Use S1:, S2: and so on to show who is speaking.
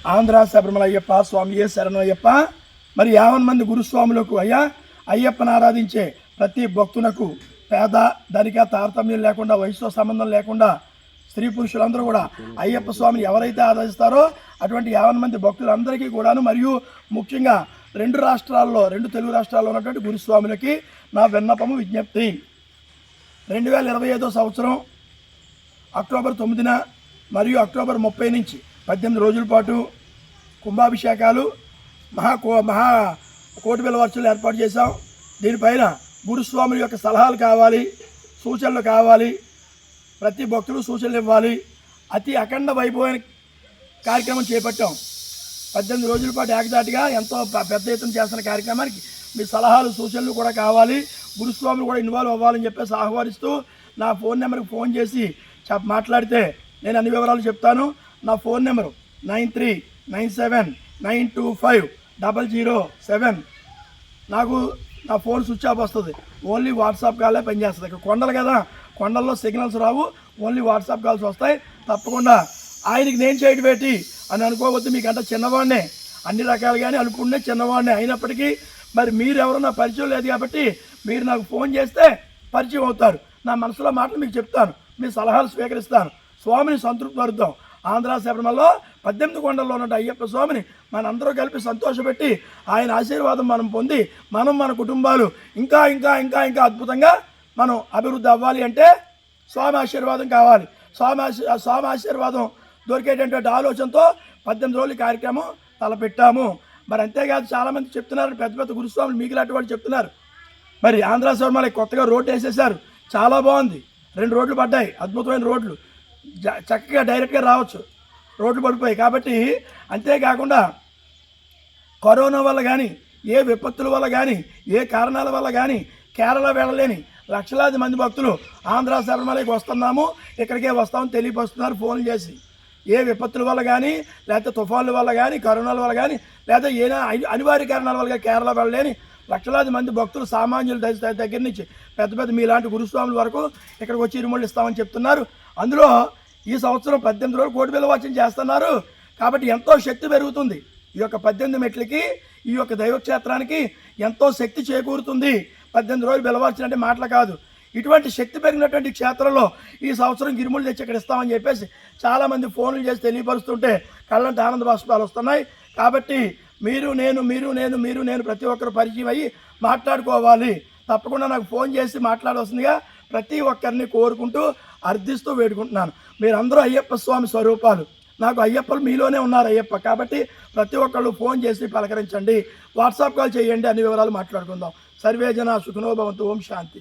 S1: ఆంధ్ర శబరిమల అయ్యప్ప స్వామియే శరణయ్యప్ప. మరి 50 మంది గురుస్వాములకు అయ్యప్పను ఆరాధించే ప్రతి భక్తునకు పేద ధనిక తారతమ్యం లేకుండా, వయసుతో సంబంధం లేకుండా స్త్రీ పురుషులందరూ కూడా అయ్యప్ప స్వామిని ఎవరైతే ఆరాధిస్తారో అటువంటి 50 మంది భక్తులందరికీ కూడాను, మరియు ముఖ్యంగా 2 తెలుగు రాష్ట్రాల్లో ఉన్నటువంటి గురుస్వాములకి నా విన్నపము, విజ్ఞప్తి. 2025 సంవత్సరం అక్టోబర్ 9న మరియు అక్టోబర్ 30 నుంచి 18 రోజుల పాటు కుంభాభిషేకాలు, మహా కోటి బిల్వర్చలు ఏర్పాటు చేశాం. దీనిపైన గురుస్వాముల యొక్క సలహాలు కావాలి, సూచనలు కావాలి, ప్రతి భక్తులు సూచనలు ఇవ్వాలి. అతి అఖండ వైభవమైన కార్యక్రమం చేపట్టాం. 18 రోజుల పాటు ఏకదాటిగా ఎంతో పెద్ద ఎత్తున చేస్తున్న కార్యక్రమానికి మీ సలహాలు సూచనలు కూడా కావాలి. గురుస్వాములు కూడా ఇన్వాల్వ్ అవ్వాలని చెప్పేసి ఆహ్వానిస్తూ నా ఫోన్ నెంబర్కి ఫోన్ చేసి మాట్లాడితే నేను అన్ని వివరాలు చెప్తాను. నా ఫోన్ నెంబరు 9397925007. నాకు నా ఫోన్ స్విచ్ ఆఫ్ వస్తుంది, ఓన్లీ వాట్సాప్ కాలే పనిచేస్తుంది. ఇక్కడ కొండలు కదా, కొండల్లో సిగ్నల్స్ రావు, ఓన్లీ వాట్సాప్ కాల్స్ వస్తాయి. తప్పకుండా ఆయనకి నేను చేయడం పెట్టి అని అనుకోవద్దు, మీకంటే చిన్నవాడినే, అన్ని రకాలుగానే అనుకునే చిన్నవాడినే. అయినప్పటికీ మరి మీరు ఎవరు నా పరిచయం లేదు కాబట్టి మీరు నాకు ఫోన్ చేస్తే పరిచయం అవుతారు. నా మనసులో మాటలు మీకు చెప్తాను, మీ సలహాలు స్వీకరిస్తాను. స్వామిని సంతృప్తిపరుద్దాం. ఆంధ్ర శబరిమలలో 18 కొండల్లో ఉన్న అయ్యప్ప స్వామిని మనందరూ కలిపి సంతోషపెట్టి ఆయన ఆశీర్వాదం మనం పొంది మన కుటుంబాలు ఇంకా ఇంకా ఇంకా ఇంకా అద్భుతంగా మనం అభివృద్ధి అవ్వాలి అంటే స్వామి ఆశీర్వాదం కావాలి. స్వామి ఆశీర్వాదం దొరికేటటువంటి ఆలోచనతో 18 రోజుల కార్యక్రమం తలపెట్టాము. మరి అంతేకాదు, చాలామంది చెప్తున్నారు, పెద్ద పెద్ద గురుస్వాములు మీకులాంటి వాళ్ళు చెప్తున్నారు, మరి ఆంధ్ర శబరిమల కొత్తగా రోడ్డు వేసేసారు, చాలా బాగుంది, 2 రోడ్లు పడ్డాయి, అద్భుతమైన రోడ్లు, చక్కగా డైరెక్ట్గా రావచ్చు, రోడ్లు పడిపోయాయి. కాబట్టి అంతేకాకుండా కరోనా వల్ల కానీ, ఏ విపత్తుల వల్ల కానీ, ఏ కారణాల వల్ల కానీ కేరళ వెళ్ళలేని లక్షలాది మంది భక్తులు ఆంధ్ర శబరిమలకి వస్తున్నాము, ఇక్కడికే వస్తామని తెలియపరుస్తున్నారు ఫోన్లు చేసి. ఏ విపత్తుల వల్ల కానీ, లేకపోతే తుఫాన్ల వల్ల కానీ, కరోనాల వల్ల కానీ, లేదా ఏదైనా అనివార్య కారణాల వల్ల కేరళ వెళ్ళలేని లక్షలాది మంది భక్తులు, సామాన్యుల దగ్గర నుంచి పెద్ద పెద్ద మీలాంటి గురుస్వాముల వరకు ఇక్కడికి వచ్చి ఇరుముళ్ళు ఇస్తామని చెప్తున్నారు. అందులో ఈ సంవత్సరం 18 రోజులు కోటి బిల్వవాచనం చేస్తున్నారు. కాబట్టి ఎంతో శక్తి పెరుగుతుంది. ఈ యొక్క 18 మెట్లకి, ఈ యొక్క దైవక్షేత్రానికి ఎంతో శక్తి చేకూరుతుంది. 18 రోజులు బిల్వవాచనం అంటే మాటలు కాదు. ఇటువంటి శక్తి పెరిగినటువంటి క్షేత్రంలో ఈ సంవత్సరం గిరుములు తెచ్చి ఇక్కడ ఇస్తామని చెప్పేసి చాలామంది ఫోన్లు చేసి తెలియపరుస్తుంటే కళ్ళంటే ఆనంద బాష్పాలు వస్తున్నాయి. కాబట్టి మీరు నేను ప్రతి ఒక్కరు పరిచయం అయ్యి మాట్లాడుకోవాలి. తప్పకుండా నాకు ఫోన్ చేసి మాట్లాడవలసిందిగా ప్రతి ఒక్కరిని కోరుకుంటూ అర్థిస్తూ వేడుకుంటున్నాను. మీరందరూ అయ్యప్ప స్వామి స్వరూపాలు, నాకు అయ్యప్పలు మీలోనే ఉన్నారు అయ్యప్ప. కాబట్టి ప్రతి ఒక్కళ్ళు ఫోన్ చేసి పలకరించండి, వాట్సాప్ కాల్ చేయండి, అన్ని వివరాలు మాట్లాడుకుందాం. సర్వే జన సుఖినో భవంతు. ఓం శాంతి.